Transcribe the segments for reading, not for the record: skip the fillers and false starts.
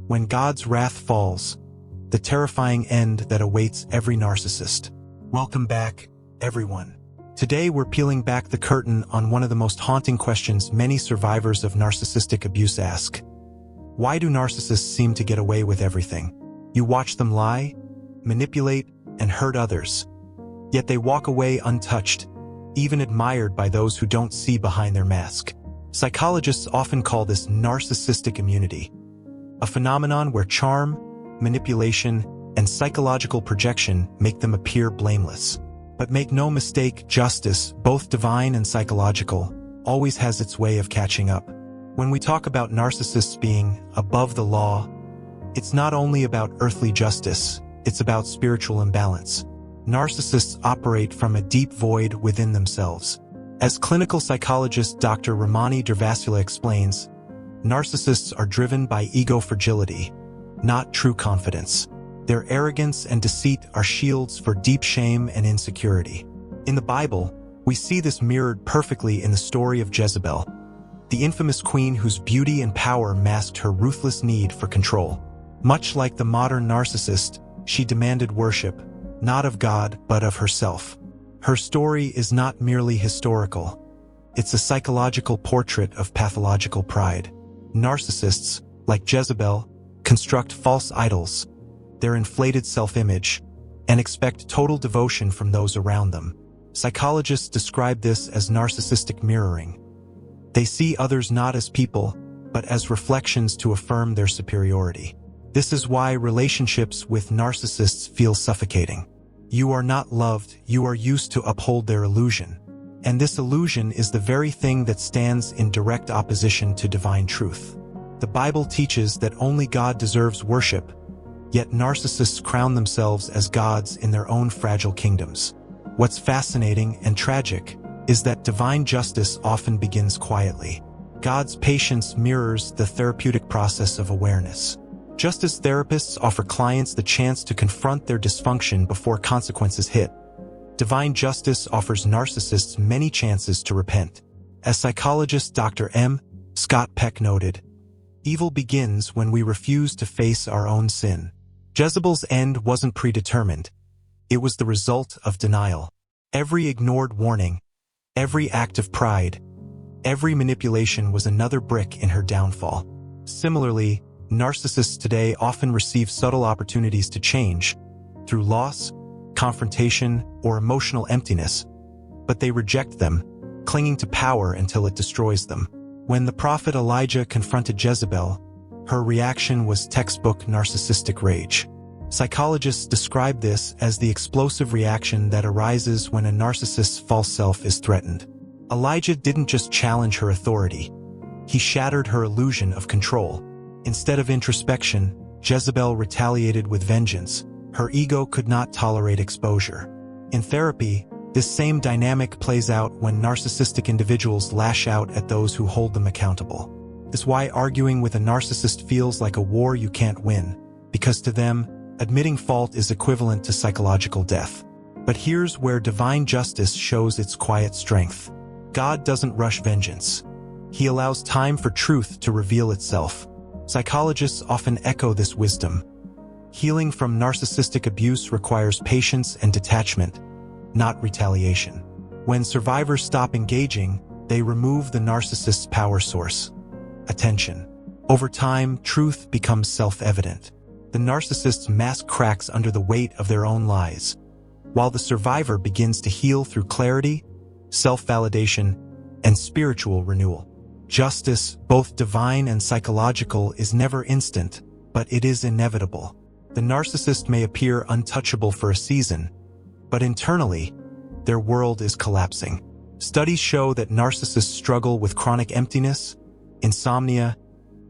When God's wrath falls, the terrifying end that awaits every narcissist. Welcome back, everyone. Today we're peeling back the curtain on one of the most haunting questions many survivors of narcissistic abuse ask. Why do narcissists seem to get away with everything? You watch them lie, manipulate, and hurt others. Yet they walk away untouched, even admired by those who don't see behind their mask. Psychologists often call this narcissistic immunity, a phenomenon where charm, manipulation, and psychological projection make them appear blameless. But make no mistake, justice, both divine and psychological, always has its way of catching up. When we talk about narcissists being above the law, it's not only about earthly justice, it's about spiritual imbalance. Narcissists operate from a deep void within themselves. As clinical psychologist Dr. Ramani Durvasula explains, narcissists are driven by ego fragility, not true confidence. Their arrogance and deceit are shields for deep shame and insecurity. In the Bible, we see this mirrored perfectly in the story of Jezebel, the infamous queen whose beauty and power masked her ruthless need for control. Much like the modern narcissist, she demanded worship, not of God, but of herself. Her story is not merely historical. It's a psychological portrait of pathological pride. Narcissists, like Jezebel, construct false idols, their inflated self-image, and expect total devotion from those around them. Psychologists describe this as narcissistic mirroring. They see others not as people, but as reflections to affirm their superiority. This is why relationships with narcissists feel suffocating. You are not loved, you are used to uphold their illusion. And this illusion is the very thing that stands in direct opposition to divine truth. The Bible teaches that only God deserves worship, yet narcissists crown themselves as gods in their own fragile kingdoms. What's fascinating and tragic is that divine justice often begins quietly. God's patience mirrors the therapeutic process of awareness. Just as therapists offer clients the chance to confront their dysfunction before consequences hit, divine justice offers narcissists many chances to repent. As psychologist Dr. M. Scott Peck noted, evil begins when we refuse to face our own sin. Jezebel's end wasn't predetermined. It was the result of denial. Every ignored warning, every act of pride, every manipulation was another brick in her downfall. Similarly, narcissists today often receive subtle opportunities to change through loss, confrontation, or emotional emptiness, but they reject them, clinging to power until it destroys them. When the prophet Elijah confronted Jezebel, her reaction was textbook narcissistic rage. Psychologists describe this as the explosive reaction that arises when a narcissist's false self is threatened. Elijah didn't just challenge her authority, he shattered her illusion of control. Instead of introspection, Jezebel retaliated with vengeance. Her ego could not tolerate exposure. In therapy, this same dynamic plays out when narcissistic individuals lash out at those who hold them accountable. This is why arguing with a narcissist feels like a war you can't win, because to them, admitting fault is equivalent to psychological death. But here's where divine justice shows its quiet strength. God doesn't rush vengeance. He allows time for truth to reveal itself. Psychologists often echo this wisdom. Healing from narcissistic abuse requires patience and detachment, not retaliation. When survivors stop engaging, they remove the narcissist's power source, attention. Over time, truth becomes self-evident. The narcissist's mask cracks under the weight of their own lies, while the survivor begins to heal through clarity, self-validation, and spiritual renewal. Justice, both divine and psychological, is never instant, but it is inevitable. The narcissist may appear untouchable for a season, but internally, their world is collapsing. Studies show that narcissists struggle with chronic emptiness, insomnia,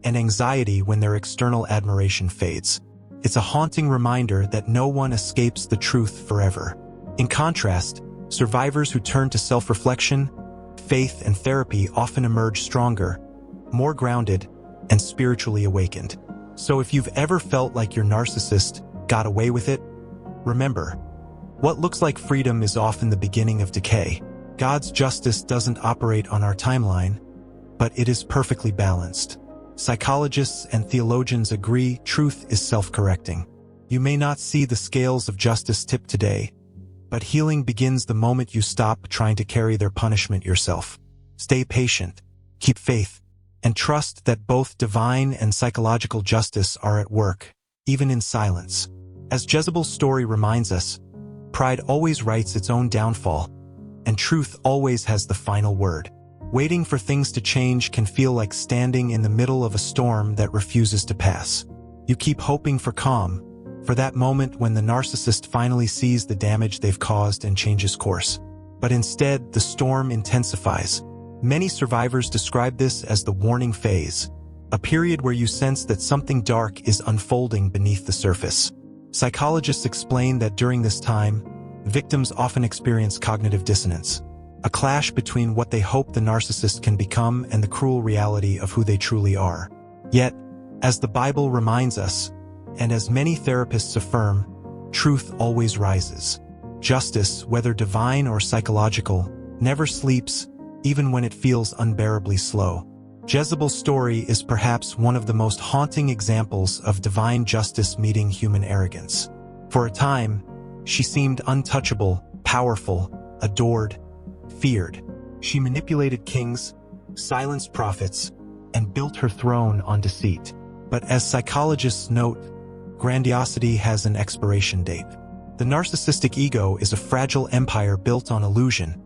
and anxiety when their external admiration fades. It's a haunting reminder that no one escapes the truth forever. In contrast, survivors who turn to self-reflection, faith, and therapy often emerge stronger, more grounded, and spiritually awakened. So if you've ever felt like your narcissist got away with it, remember, what looks like freedom is often the beginning of decay. God's justice doesn't operate on our timeline, but it is perfectly balanced. Psychologists and theologians agree truth is self-correcting. You may not see the scales of justice tip today, but healing begins the moment you stop trying to carry their punishment yourself. Stay patient, keep faith, and trust that both divine and psychological justice are at work, even in silence. As Jezebel's story reminds us, pride always writes its own downfall, and truth always has the final word. Waiting for things to change can feel like standing in the middle of a storm that refuses to pass. You keep hoping for calm, for that moment when the narcissist finally sees the damage they've caused and changes course. But instead, the storm intensifies. Many survivors describe this as the warning phase, a period where you sense that something dark is unfolding beneath the surface. Psychologists explain that during this time, victims often experience cognitive dissonance, a clash between what they hope the narcissist can become and the cruel reality of who they truly are. Yet, as the Bible reminds us, and as many therapists affirm, truth always rises. Justice, whether divine or psychological, never sleeps, even when it feels unbearably slow. Jezebel's story is perhaps one of the most haunting examples of divine justice meeting human arrogance. For a time, she seemed untouchable, powerful, adored, feared. She manipulated kings, silenced prophets, and built her throne on deceit. But as psychologists note, grandiosity has an expiration date. The narcissistic ego is a fragile empire built on illusion,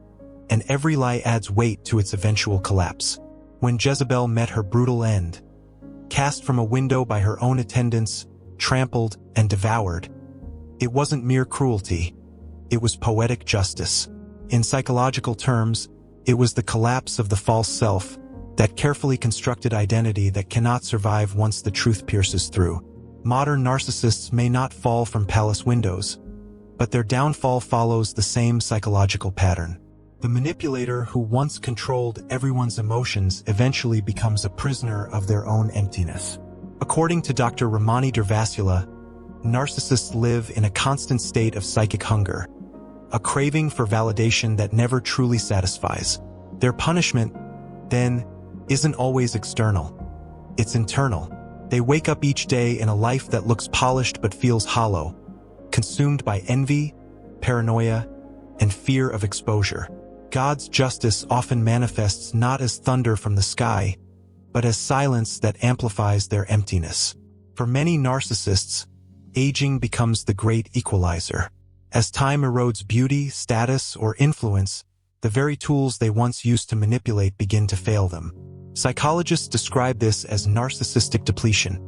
and every lie adds weight to its eventual collapse. When Jezebel met her brutal end, cast from a window by her own attendants, trampled and devoured, it wasn't mere cruelty, it was poetic justice. In psychological terms, it was the collapse of the false self, that carefully constructed identity that cannot survive once the truth pierces through. Modern narcissists may not fall from palace windows, but their downfall follows the same psychological pattern. The manipulator who once controlled everyone's emotions eventually becomes a prisoner of their own emptiness. According to Dr. Ramani Durvasula, narcissists live in a constant state of psychic hunger, a craving for validation that never truly satisfies. Their punishment, then, isn't always external. It's internal. They wake up each day in a life that looks polished but feels hollow, consumed by envy, paranoia, and fear of exposure. God's justice often manifests not as thunder from the sky, but as silence that amplifies their emptiness. For many narcissists, aging becomes the great equalizer. As time erodes beauty, status, or influence, the very tools they once used to manipulate begin to fail them. Psychologists describe this as narcissistic depletion,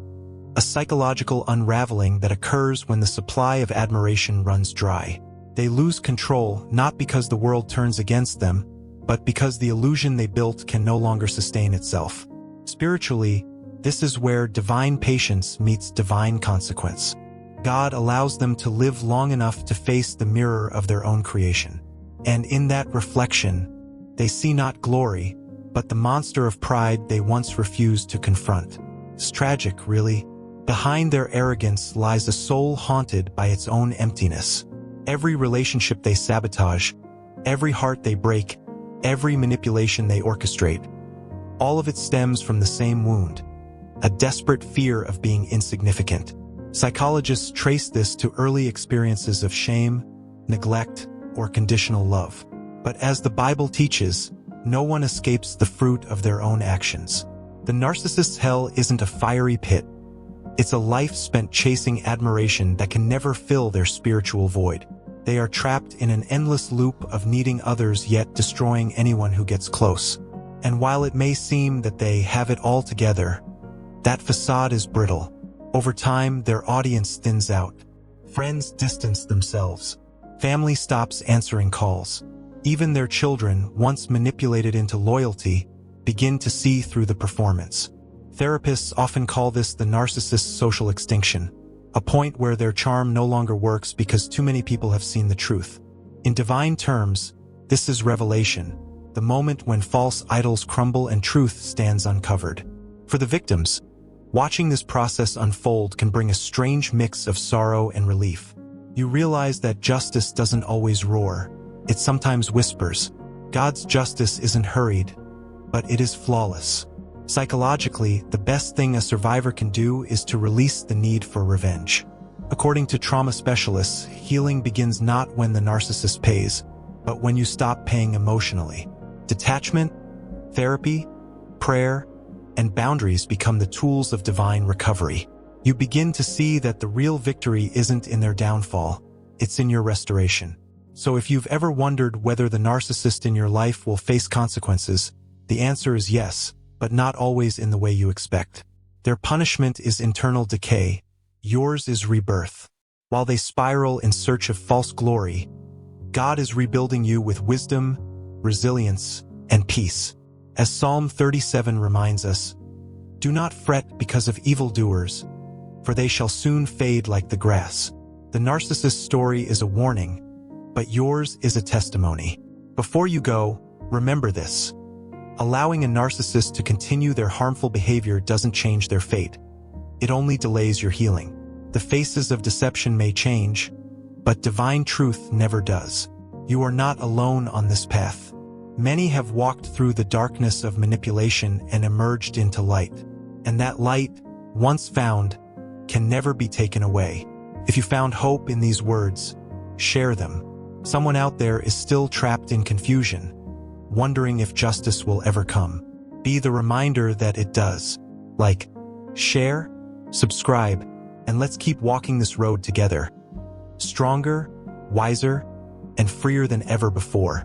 a psychological unraveling that occurs when the supply of admiration runs dry. They lose control not because the world turns against them, but because the illusion they built can no longer sustain itself. Spiritually, this is where divine patience meets divine consequence. God allows them to live long enough to face the mirror of their own creation. And in that reflection, they see not glory, but the monster of pride they once refused to confront. It's tragic, really. Behind their arrogance lies a soul haunted by its own emptiness. Every relationship they sabotage, every heart they break, every manipulation they orchestrate, all of it stems from the same wound, a desperate fear of being insignificant. Psychologists trace this to early experiences of shame, neglect, or conditional love. But as the Bible teaches, no one escapes the fruit of their own actions. The narcissist's hell isn't a fiery pit. It's a life spent chasing admiration that can never fill their spiritual void. They are trapped in an endless loop of needing others yet destroying anyone who gets close. And while it may seem that they have it all together, that facade is brittle. Over time, their audience thins out. Friends distance themselves. Family stops answering calls. Even their children, once manipulated into loyalty, begin to see through the performance. Therapists often call this the narcissist's social extinction, a point where their charm no longer works because too many people have seen the truth. In divine terms, this is revelation, the moment when false idols crumble and truth stands uncovered. For the victims, watching this process unfold can bring a strange mix of sorrow and relief. You realize that justice doesn't always roar. It sometimes whispers. God's justice isn't hurried, but it is flawless. Psychologically, the best thing a survivor can do is to release the need for revenge. According to trauma specialists, healing begins not when the narcissist pays, but when you stop paying emotionally. Detachment, therapy, prayer, and boundaries become the tools of divine recovery. You begin to see that the real victory isn't in their downfall, it's in your restoration. So if you've ever wondered whether the narcissist in your life will face consequences, the answer is yes, but not always in the way you expect. Their punishment is internal decay, yours is rebirth. While they spiral in search of false glory, God is rebuilding you with wisdom, resilience, and peace. As Psalm 37 reminds us, "Do not fret because of evildoers, for they shall soon fade like the grass." The narcissist's story is a warning, but yours is a testimony. Before you go, remember this. Allowing a narcissist to continue their harmful behavior doesn't change their fate. It only delays your healing. The faces of deception may change, but divine truth never does. You are not alone on this path. Many have walked through the darkness of manipulation and emerged into light. And that light, once found, can never be taken away. If you found hope in these words, share them. Someone out there is still trapped in confusion, wondering if justice will ever come. Be the reminder that it does. Like, share, subscribe, and let's keep walking this road together. Stronger, wiser, and freer than ever before.